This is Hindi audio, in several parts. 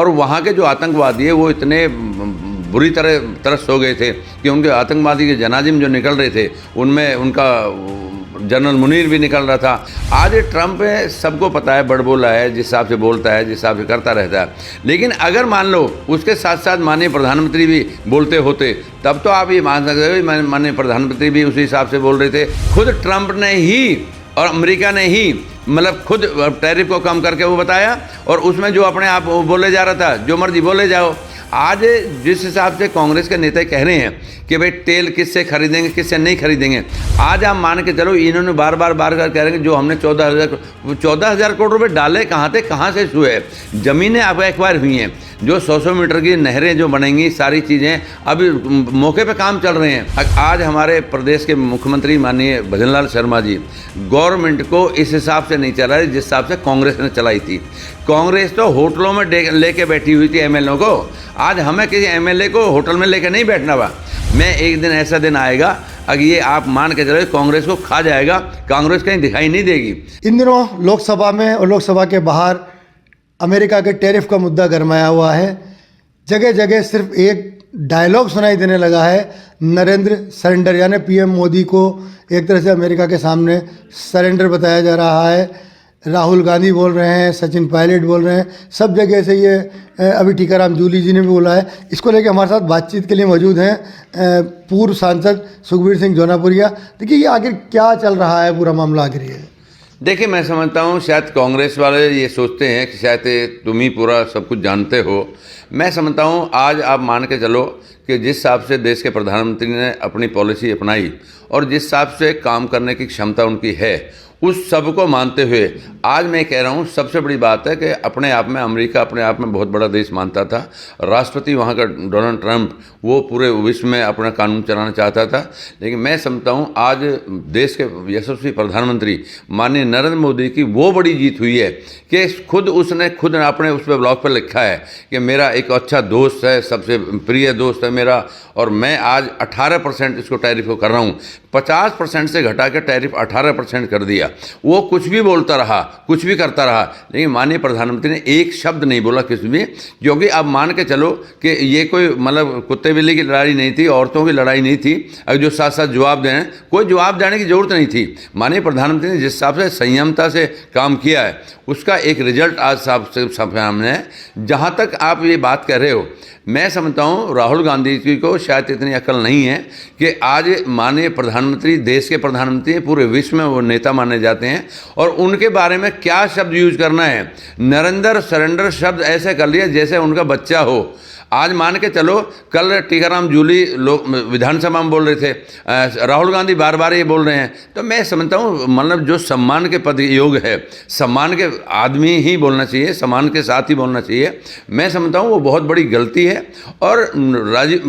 और वहाँ के जो आतंकवादी है वो इतने बुरी तरह त्रस्त हो गए थे कि उनके आतंकवादी के जनाजे में जो निकल रहे थे उनमें उनका जनरल मुनीर भी निकल रहा था। आज ट्रंप है, सबको पता है, बड़बोला है, जिस हिसाब से बोलता है, जिस हिसाब से करता रहता है। लेकिन अगर मान लो उसके साथ साथ माननीय प्रधानमंत्री भी बोलते होते तब तो आप ये मान सकते हो माननीय प्रधानमंत्री भी उसी हिसाब से बोल रहे थे। खुद ट्रंप ने ही और अमेरिका ने ही मतलब खुद टैरिफ को कम करके वो बताया, और उसमें जो अपने आप बोले जा रहा था जो मर्जी बोले जाओ। आज जिस हिसाब से कांग्रेस के नेता कह रहे हैं कि भाई तेल किससे खरीदेंगे किससे नहीं खरीदेंगे, आज आप मान के चलो इन्होंने बार बार कह रहे हैं कि जो हमने 14,000 करोड़ रुपए डाले कहाँ थे, कहाँ से हुए। ज़मीनें अब एक्वायर हुई हैं, जो 100 मीटर की नहरें जो बनेंगी, सारी चीज़ें अभी मौके पे काम चल रहे हैं। आज हमारे प्रदेश के मुख्यमंत्री माननीय भजनलाल शर्मा जी गवर्नमेंट को इस हिसाब से नहीं चला रहे जिस हिसाब से कांग्रेस ने चलाई थी। कांग्रेस तो होटलों में लेके बैठी हुई थी एमएलए को। आज हमें किसी एमएलए को होटल में लेके नहीं बैठना बा। मैं एक दिन ऐसा दिन आएगा अगर ये आप मान के चलो कांग्रेस को खा जाएगा, कांग्रेस कहीं दिखाई नहीं देगी। इन दिनों लोकसभा में और लोकसभा के बाहर अमेरिका के टैरिफ का मुद्दा गरमाया हुआ है। जगह जगह सिर्फ एक डायलॉग सुनाई देने लगा है, नरेंद्र सरेंडर, यानी पीएम मोदी को एक तरह से अमेरिका के सामने सरेंडर बताया जा रहा है। राहुल गांधी बोल रहे हैं, सचिन पायलट बोल रहे हैं, सब जगह से ये अभी टीकाराम जूली जी ने भी बोला है। इसको लेकर हमारे साथ बातचीत के लिए मौजूद हैं पूर्व सांसद सुखबीर सिंह जौनापुरिया। देखिए ये आखिर क्या चल रहा है, पूरा मामला आखिर ये। देखिए मैं समझता हूँ शायद कांग्रेस वाले ये सोचते हैं कि शायद तुम ही पूरा सब कुछ जानते हो। मैं समझता हूँ आज आप मान के चलो कि जिस हिसाब से देश के प्रधानमंत्री ने अपनी पॉलिसी अपनाई और जिस हिसाब से काम करने की क्षमता उनकी है, उस सब को मानते हुए आज मैं कह रहा हूँ सबसे बड़ी बात है कि अपने आप में अमेरिका अपने आप में बहुत बड़ा देश मानता था। राष्ट्रपति वहाँ का डोनाल्ड ट्रंप वो पूरे विश्व में अपना कानून चलाना चाहता था। लेकिन मैं समझता हूँ आज देश के यशस्वी प्रधानमंत्री माननीय नरेंद्र मोदी की वो बड़ी जीत हुई है कि उसने खुद अपने उस पर ब्लॉग पर लिखा है कि मेरा एक अच्छा दोस्त है, सबसे प्रिय दोस्त है मेरा, और मैं आज 18% इसको टैरिफ को कर रहा हूँ। 50% से घटा के टैरिफ 18% कर दिया। वो कुछ भी बोलता रहा, कुछ भी करता रहा, लेकिन माननीय प्रधानमंत्री ने एक शब्द नहीं बोला किसी भी। क्योंकि अब मान के चलो कि ये कोई मतलब कुत्ते बिल्ली की लड़ाई नहीं थी, औरतों की लड़ाई नहीं थी। अगर जो साथ साथ जवाब दें, कोई जवाब देने की जरूरत नहीं थी। माननीय प्रधानमंत्री ने जिस हिसाब से संयमता से काम किया है उसका एक रिजल्ट आज सामने है। जहाँ तक आप ये बात कर रहे हो, मैं समझता हूँ राहुल गांधी जी को शायद इतनी अकल नहीं है कि आज माननीय प्रधानमंत्री देश के प्रधानमंत्री पूरे विश्व में वो नेता माने जाते हैं, और उनके बारे में क्या शब्द यूज करना है। नरेंद्र सरेंडर शब्द ऐसे कर लिया जैसे उनका बच्चा हो। आज मान के चलो कल टीकाराम जूली लोग विधानसभा में बोल रहे थे, राहुल गांधी बार बार ये बोल रहे हैं। तो मैं समझता हूँ मतलब जो सम्मान के पद योग है, सम्मान के आदमी ही बोलना चाहिए, सम्मान के साथ ही बोलना चाहिए। मैं समझता हूँ वो बहुत बड़ी गलती है। और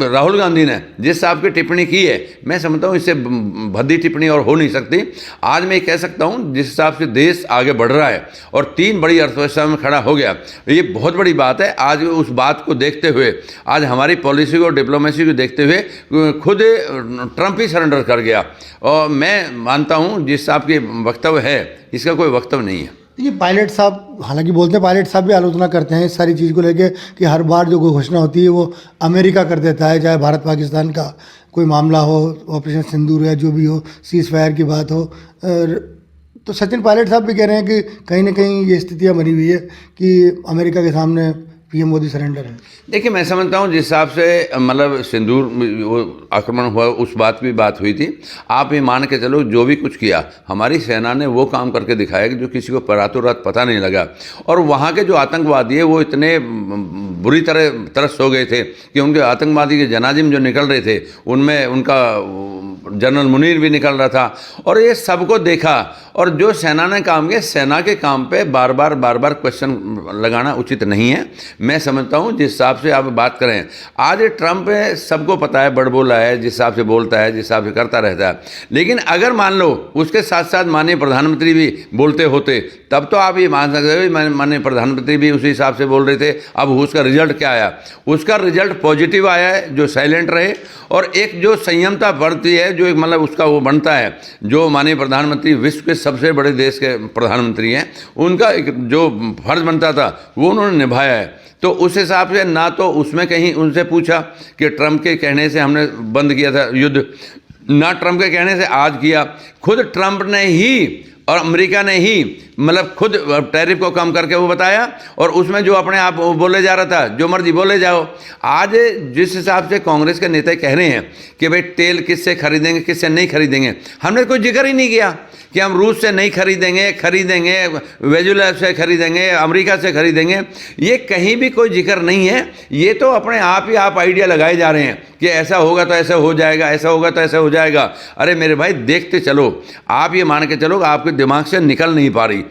राहुल गांधी ने जिस हिसाब की टिप्पणी की है, मैं समझता हूँ इससे भद्दी टिप्पणी और हो नहीं सकती। आज मैं कह सकता हूँ जिस हिसाब से देश आगे बढ़ रहा है और 3 बड़ी अर्थव्यवस्था में खड़ा हो गया, ये बहुत बड़ी बात है। आज उस बात को देखते हुए, आज हमारी पॉलिसी को डिप्लोमेसी को देखते हुए खुद ट्रंप ही सरेंडर कर गया। और मैं मानता हूं जिस हिसाब के वक्तव्य है इसका कोई वक्तव्य नहीं है। ये पायलट साहब हालांकि बोलते हैं, पायलट साहब भी आलोचना करते हैं इस सारी चीज़ को लेके कि हर बार जो कोई घोषणा होती है वो अमेरिका कर देता है, चाहे भारत पाकिस्तान का कोई मामला हो, ऑपरेशन सिंदूर या जो भी हो, सीज फायर की बात हो। तो सचिन पायलट साहब भी कह रहे हैं कि कहीं ना कहीं ये स्थितियाँ बनी हुई है कि अमेरिका के सामने पीएम मोदी सरेंडर है। देखिए मैं समझता हूँ जिस हिसाब से मतलब सिंदूर वो आक्रमण हुआ उस बात की बात हुई थी। आप ये मान के चलो जो भी कुछ किया हमारी सेना ने वो काम करके दिखाया कि जो किसी को रातों रात पता नहीं लगा। और वहाँ के जो आतंकवादी है वो इतने बुरी तरह त्रस्त हो गए थे कि उनके आतंकवादी के जनाजे में जो निकल रहे थे उनमें उनका जनरल मुनीर भी निकल रहा था। और ये सबको देखा, और जो सेना ने काम किया, सेना के काम पे बार बार क्वेश्चन लगाना उचित नहीं है। मैं समझता हूँ जिस हिसाब से आप बात करें, आज ट्रंप है, सबको पता है, बड़बोला है, जिस हिसाब से बोलता है, जिस हिसाब से करता रहता है। लेकिन अगर मान लो उसके साथ साथ माननीय प्रधानमंत्री भी बोलते होते तब तो आप ये मान सकते हो माननीय प्रधानमंत्री भी उसी हिसाब से बोल रहे थे। अब उसका रिजल्ट क्या आया? उसका रिजल्ट पॉजिटिव आया है, जो साइलेंट रहे और एक जो संयमता बढ़ती है, जो एक मतलब उसका वो बनता है। जो माननीय प्रधानमंत्री विश्व के सबसे बड़े देश के प्रधानमंत्री हैं, उनका एक जो फर्ज बनता था वो उन्होंने निभाया है। तो उस हिसाब से ना तो उसमें कहीं उनसे पूछा कि ट्रंप के कहने से हमने बंद किया था युद्ध, ना ट्रंप के कहने से आज किया। खुद ट्रंप ने ही और अमेरिका ने ही मतलब खुद टैरिफ को कम करके वो बताया, और उसमें जो अपने आप बोले जा रहा था जो मर्जी बोले जाओ। आज जिस हिसाब से कांग्रेस के नेता कह रहे हैं कि भाई तेल किससे खरीदेंगे किससे नहीं खरीदेंगे, हमने कोई जिक्र ही नहीं किया कि हम रूस से नहीं खरीदेंगे वेनेजुएला से खरीदेंगे, अमेरिका से खरीदेंगे। ये कहीं भी कोई जिक्र नहीं है। ये तो अपने आप ही आप आइडिया लगाए जा रहे हैं कि ऐसा होगा तो ऐसा हो जाएगा, ऐसा होगा तो ऐसा हो जाएगा। अरे मेरे भाई देखते चलो, आप ये मान के चलो आपके दिमाग से निकल नहीं पा रही,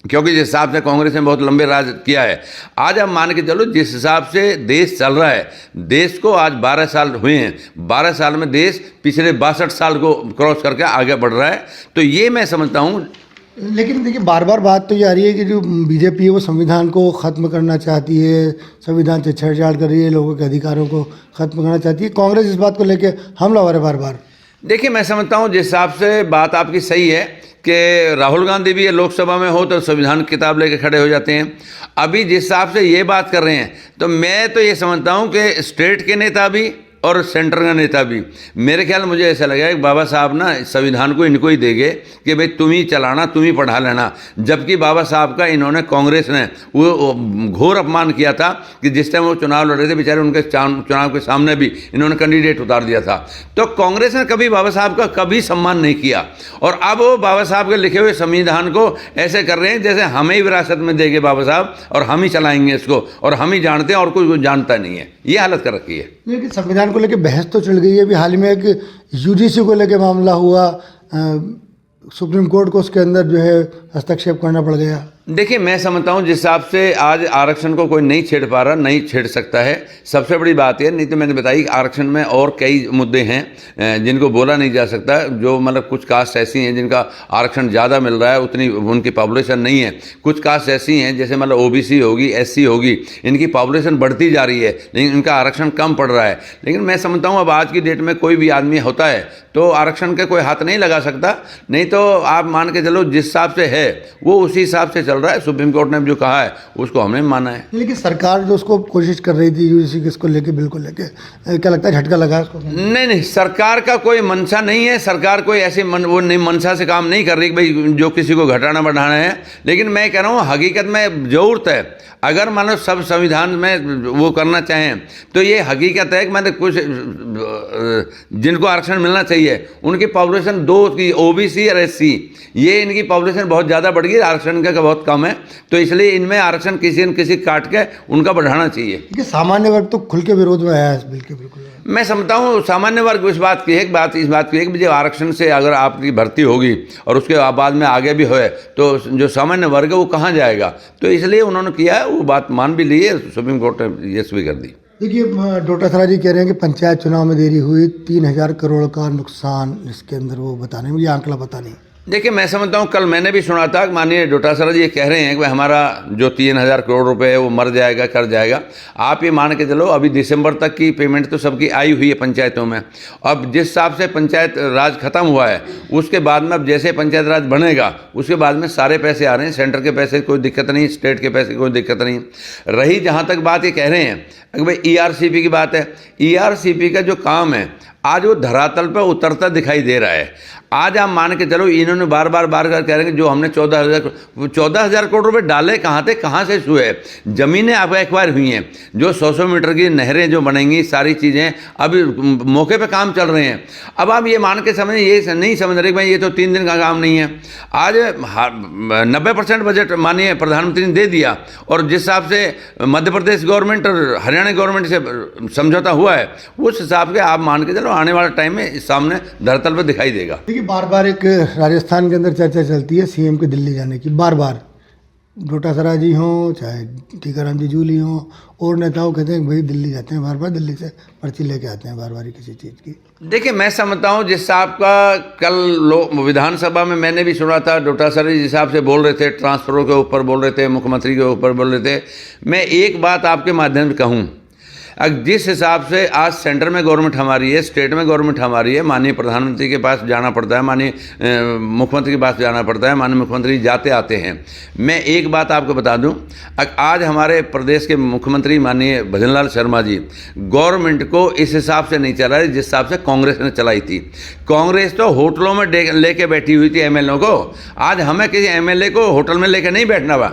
क्योंकि जिस हिसाब से कांग्रेस ने बहुत लंबे राज किया है। आज आप मान के चलो जिस हिसाब से देश चल रहा है, देश को आज 12 साल हुए हैं, 12 साल में देश पिछले 62 साल को क्रॉस करके आगे बढ़ रहा है। तो ये मैं समझता हूँ। लेकिन देखिए बार बार बात तो ये आ रही है कि जो बीजेपी है वो संविधान को ख़त्म करना चाहती है, संविधान से छेड़छाड़ कर रही है, लोगों के अधिकारों को ख़त्म करना चाहती है। कांग्रेस इस बात को लेकर हमलावर है बार बार। देखिए मैं समझता हूँ जिस हिसाब से बात आपकी सही है कि राहुल गांधी भी ये लोकसभा में हो तो संविधान की किताब लेके खड़े हो जाते हैं। अभी जिस हिसाब से ये बात कर रहे हैं तो मैं तो ये समझता हूँ कि स्टेट के नेता भी और सेंटर का नेता भी, मेरे ख्याल मुझे ऐसा लगा कि बाबा साहब ना संविधान को इनको ही देंगे कि भाई तुम ही चलाना, तुम ही पढ़ा लेना। जबकि बाबा साहब का इन्होंने कांग्रेस ने वो घोर अपमान किया था कि जिस टाइम वो चुनाव लड़ रहे थे बेचारे, उनके चुनाव के सामने भी इन्होंने कैंडिडेट उतार दिया था। तो कांग्रेस ने कभी बाबा साहब का कभी सम्मान नहीं किया, और अब वो बाबा साहब के लिखे हुए संविधान को ऐसे कर रहे हैं जैसे हमें ही विरासत में देंगे बाबा साहब, और हम ही चलाएंगे इसको, और हम ही जानते हैं और कोई जानता नहीं है। ये हालत कर रखी है। लेकिन संविधान को लेकर बहस तो चल गई है। अभी हाल ही में एक यूजीसी को लेकर मामला हुआ, सुप्रीम कोर्ट को उसके अंदर जो है हस्तक्षेप करना पड़ गया। देखिए मैं समझता हूँ जिस हिसाब से आज आरक्षण को कोई नहीं छेड़ पा रहा, नहीं छेड़ सकता है, सबसे बड़ी बात है। नहीं तो मैंने बताई कि आरक्षण में और कई मुद्दे हैं जिनको बोला नहीं जा सकता। जो मतलब कुछ कास्ट ऐसी हैं जिनका आरक्षण ज़्यादा मिल रहा है, उतनी उनकी पॉपुलेशन नहीं है। कुछ कास्ट ऐसी हैं जैसे मतलब ओबीसी होगी, एससी होगी, इनकी पॉपुलेशन बढ़ती जा रही है लेकिन इनका आरक्षण कम पड़ रहा है। लेकिन मैं समझता हूँ अब आज की डेट में कोई भी आदमी होता है तो आरक्षण के कोई हाथ नहीं लगा सकता। नहीं तो आप मान के चलो जिस हिसाब से है वो उसी हिसाब से चल रहा है। सुप्रीम कोर्ट ने जो कहा है उसको हमने माना है। लेकिन सरकार जो उसको कोशिश कर रही थी यूजीसी किसको लेके, बिल को लेके, क्या लगता है झटका लगा उसको? नहीं, सरकार का कोई मंशा नहीं है। सरकार कोई ऐसी वो नहीं मंशा से काम नहीं कर रही कि भाई जो किसी को घटाना बढ़ाना है। लेकिन मैं कह रहा हूँ हकीकत में जरूरत है। अगर मान लो सब संविधान में वो करना चाहें तो ये हकीकत है कि मैंने कुछ जिनको आरक्षण मिलना चाहिए उनकी पॉपुलेशन 2 की ओबीसी और एससी, ये इनकी पॉपुलेशन बहुत ज़्यादा बढ़ गई, आरक्षण का बहुत कम है। तो इसलिए इनमें आरक्षण किसी न किसी काट के उनका बढ़ाना चाहिए। सामान्य वर्ग तो खुल के विरोध में आया है इस बिल के। बिल्कुल मैं समझता हूँ सामान्य वर्ग इस बात की है कि जो आरक्षण से अगर आपकी भर्ती होगी और उसके बाद में आगे भी होए तो जो सामान्य वर्ग है वो कहाँ जाएगा। तो इसलिए उन्होंने किया है, वो बात मान भी ली है, सुप्रीम कोर्ट ने यस भी कर दी। देखिए डोटासरा जी कह रहे हैं कि पंचायत चुनाव में देरी हुई, 3000 करोड़ का नुकसान इसके अंदर वो बताने में, ये आंकड़ा पता नहीं। देखिए मैं समझता हूँ कल मैंने भी सुना था कि माननीय डोटासरा जी ये कह रहे हैं कि हमारा जो 3000 करोड़ रुपए है वो मर जाएगा, कर जाएगा। आप ये मान के चलो अभी दिसंबर तक की पेमेंट तो सबकी आई हुई है पंचायतों में। अब जिस हिसाब से पंचायत राज खत्म हुआ है उसके बाद में अब जैसे पंचायत राज बनेगा उसके बाद में सारे पैसे आ रहे हैं, सेंटर के पैसे कोई दिक्कत नहीं, स्टेट के पैसे कोई दिक्कत नहीं। रही जहाँ तक बात ये कह रहे हैं कि भाई ईआरसीपी की बात है, ईआरसीपी का जो काम है आज वो धरातल पर उतरता दिखाई दे रहा है। आज आप मान के चलो इन्होंने बार बार कह रहे हैं कि जो हमने 14,000 करोड़ रुपए डाले कहाँ थे, कहाँ से हुए। ज़मीनें अब एक्वायर हुई हैं, जो 100 मीटर की नहरें जो बनेंगी, सारी चीज़ें अभी मौके पे काम चल रहे हैं। अब आप ये मान के समझ ये नहीं समझ रहे कि भाई ये तो 3 दिन का काम नहीं है। आज 90% बजट माननीय प्रधानमंत्री ने दे दिया, और जिस हिसाब से मध्य प्रदेश गवर्नमेंट और हरियाणा गवर्नमेंट से समझौता हुआ है उस हिसाब से आप मान के चलो आने वाले टाइम में सामने धरातल पर दिखाई देगा। बार बार एक राजस्थान के अंदर चर्चा चलती है सीएम के दिल्ली जाने की। बार बार डोटासरा जी हों चाहे टीकाराम जी जूली हों और नेताओं कहते हैं भाई दिल्ली जाते हैं, बार बार दिल्ली से पर्ची लेके आते हैं बार बार किसी चीज़ की। देखिए मैं समझता हूँ जिस हिसाब का कल विधानसभा में मैंने भी सुना था डोटासरा जी जिस हिसाब से बोल रहे थे, ट्रांसफरों के ऊपर बोल रहे थे, मुख्यमंत्री के ऊपर बोल रहे थे। मैं एक बात आपके माध्यम से कहूँ, जिस हिसाब से आज सेंटर में गवर्नमेंट हमारी है, स्टेट में गवर्नमेंट हमारी है, माननीय प्रधानमंत्री के पास जाना पड़ता है, माननीय मुख्यमंत्री के पास जाना पड़ता है, माननीय मुख्यमंत्री जाते आते हैं। मैं एक बात आपको बता दूं, आज हमारे प्रदेश के मुख्यमंत्री माननीय भजनलाल शर्मा जी गवर्नमेंट को इस हिसाब से नहीं चला रहे जिस हिसाब से कांग्रेस ने चलाई थी। कांग्रेस तो होटलों में लेके बैठी हुई थी एमएलए को। आज हमें किसी एमएलए को होटल में लेके नहीं बैठना बा।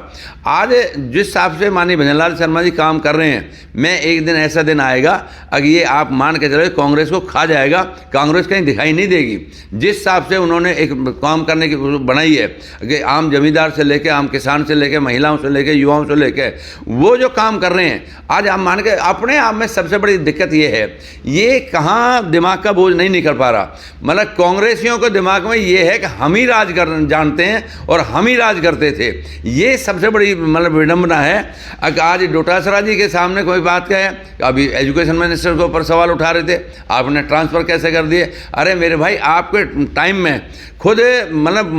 आज जिस हिसाब से माननीय भजनलाल शर्मा जी काम कर रहे हैं, मैं एक दिन ऐसा दिन आएगा अगर ये आप मान के चलो कांग्रेस को खा जाएगा, कांग्रेस कहीं दिखाई नहीं देगी। जिस हिसाब से उन्होंने एक काम करने की बनाई है कि आम जमींदार से लेके, आम किसान से लेके, महिलाओं से लेके, युवाओं से लेके, वो जो काम कर रहे हैं आज आप मान के अपने आप में सबसे बड़ी दिक्कत ये है, ये कहाँ दिमाग का बोझ नहीं निकल पा रहा। मतलब कांग्रेसियों के दिमाग में ये है कि हम ही राज कर जानते हैं और हम ही राज करते थे। ये सबसे बड़ी मतलब विडंबना है। आज डोटासरा जी के सामने कोई बात कहे, अभी एजुकेशन मिनिस्टर के ऊपर सवाल उठा रहे थे, आपने ट्रांसफ़र कैसे कर दिए। अरे मेरे भाई, आपके टाइम में खुद मतलब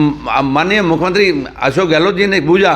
माननीय मुख्यमंत्री अशोक गहलोत जी ने पूछा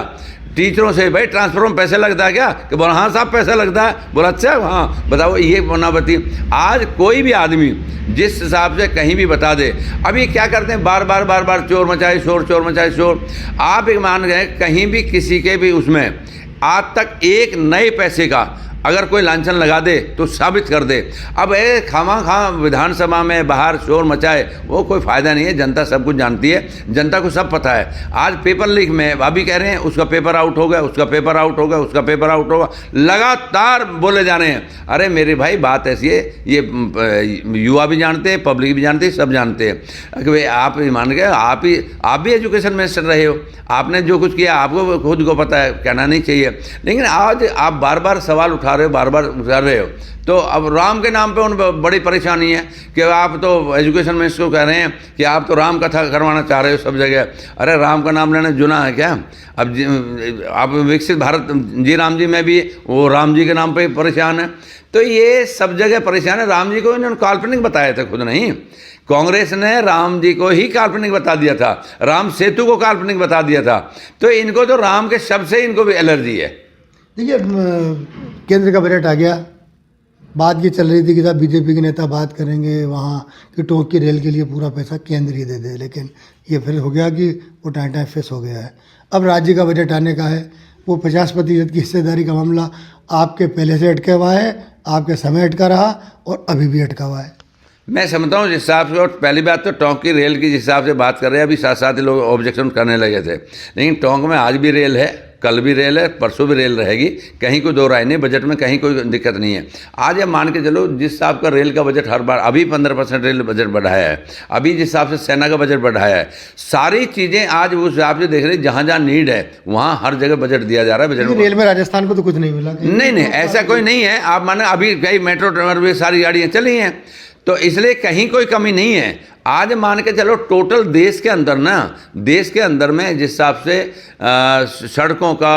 टीचरों से, भाई ट्रांसफर में पैसे लगता है क्या? कि बोला हाँ साहब पैसा लगता है। बोला अच्छा हाँ बताओ, ये बनावती। आज कोई भी आदमी जिस हिसाब से कहीं भी बता दे, अब ये क्या करते हैं, बार बार चोर मचाए शोर, चोर मचाए शोर। आप एक मान गए कहीं भी किसी के भी उसमें आज तक एक नए पैसे का अगर कोई लांछन लगा दे तो साबित कर दे। अब खामा विधानसभा में बाहर शोर मचाए, वो कोई फ़ायदा नहीं है। जनता सब कुछ जानती है, जनता को सब पता है। आज पेपर लीक में अभी कह रहे हैं उसका पेपर आउट हो गया, उसका पेपर आउट हो गया, उसका पेपर आउट होगा, लगातार बोले जा रहे हैं। अरे मेरे भाई बात ऐसी है, ये युवा भी जानते हैं, पब्लिक भी जानती है, सब जानते हैं कि आप मान गए, आप भी एजुकेशन मिनिस्टर रहे हो, आपने जो कुछ किया आपको खुद को पता है, कहना नहीं चाहिए। लेकिन आज आप बार बार सवाल उठा रहे हो, बार बार कर रहे हो। तो अब राम के नाम पे उन बड़ी परेशानी है कि आप तो एजुकेशन मिनिस्टर को कह रहे हैं कि आप तो राम कथा करवाना चाह रहे हो सब जगह। अरे राम का नाम लेना जुना है क्या? अब आप विकसित भारत जी राम जी में भी वो राम जी के नाम पे परेशान है। तो ये सब जगह परेशान है। राम जी को इन्होंने काल्पनिक बताया था, खुद नहीं। कांग्रेस ने राम जी को ही काल्पनिक बता दिया था, राम सेतु को काल्पनिक बता दिया था। तो इनको तो राम के शब्द से इनको भी एलर्जी है। देखिए, केंद्र का बजट आ गया, बात ये चल रही थी कि साहब बीजेपी के नेता बात करेंगे वहाँ कि टोंक की रेल के लिए पूरा पैसा केंद्र ही दे दे, लेकिन ये फिर हो गया कि वो टाइम फेस हो गया है। अब राज्य का बजट आने का है, वो 50% की हिस्सेदारी का मामला आपके पहले से अटका हुआ है, आपके समय अटका रहा और अभी भी अटका हुआ है। मैं समझता हूँ जिस हिसाब से, और पहली बात तो टोंक की रेल की जिस हिसाब से बात कर रहे हैं, अभी साथ साथ ही लोग ऑब्जेक्शन करने लगे थे। लेकिन टोंक में आज भी रेल है, कल भी रेल है, परसों भी रेल रहेगी, कहीं कोई दो राय नहीं, बजट में कहीं कोई दिक्कत नहीं है। आज आप मान के चलो जिस हिसाब का रेल का बजट हर बार, अभी 15% रेल बजट बढ़ाया है, अभी जिस हिसाब से सेना का बजट बढ़ाया है, सारी चीज़ें आज उस हिसाब से देख रहे हैं, जहाँ जहाँ नीड है वहाँ हर जगह बजट दिया जा रहा है। बजट रेल में राजस्थान को तो कुछ नहीं मिला। नहीं, ऐसा कोई नहीं है। आप माने अभी कई मेट्रो ट्रेन में सारी गाड़ियाँ चली हैं, तो इसलिए कहीं कोई कमी नहीं है। आज मान के चलो टोटल देश के अंदर ना, देश के अंदर में जिस हिसाब से सड़कों का,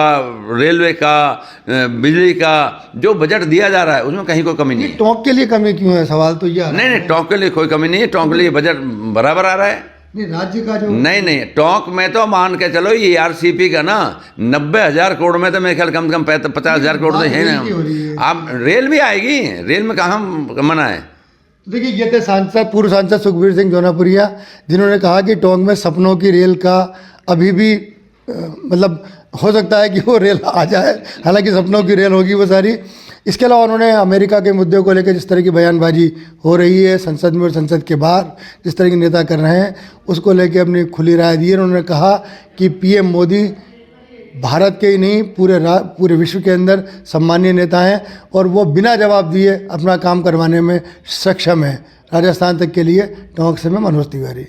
रेलवे का, बिजली का जो बजट दिया जा रहा है उसमें कहीं कोई कमी नहीं है। टोंक के लिए कमी क्यों है, सवाल तो ये नहीं, टोंक के लिए कोई कमी नहीं है, टोंक के लिए बजट बराबर आ रहा है। नहीं, राज्य का जो नहीं, टोंक में तो मान के चलो ये आरसीपी का ना 90,000 करोड़ में तो मेरे ख्याल कम से कम 50,000 करोड़ तो है ना। आप रेल भी आएगी, रेल में कहाँ मना है। देखिए, ये थे सांसद, पूर्व सांसद सुखबीर सिंह जौनापुरिया, जिन्होंने कहा कि टोंक में सपनों की रेल का अभी भी मतलब हो सकता है कि वो रेल आ जाए, हालांकि सपनों की रेल होगी वो सारी। इसके अलावा उन्होंने अमेरिका के मुद्दे को लेकर जिस तरह की बयानबाजी हो रही है संसद में और संसद के बाहर, जिस तरह के नेता कर रहे हैं, उसको लेकर अपनी खुली राय दी है। उन्होंने कहा कि पीएम मोदी भारत के ही नहीं पूरे विश्व के अंदर सम्मानीय नेता हैं और वो बिना जवाब दिए अपना काम करवाने में सक्षम है। राजस्थान तक के लिए टोंक से मैं मनोज तिवारी।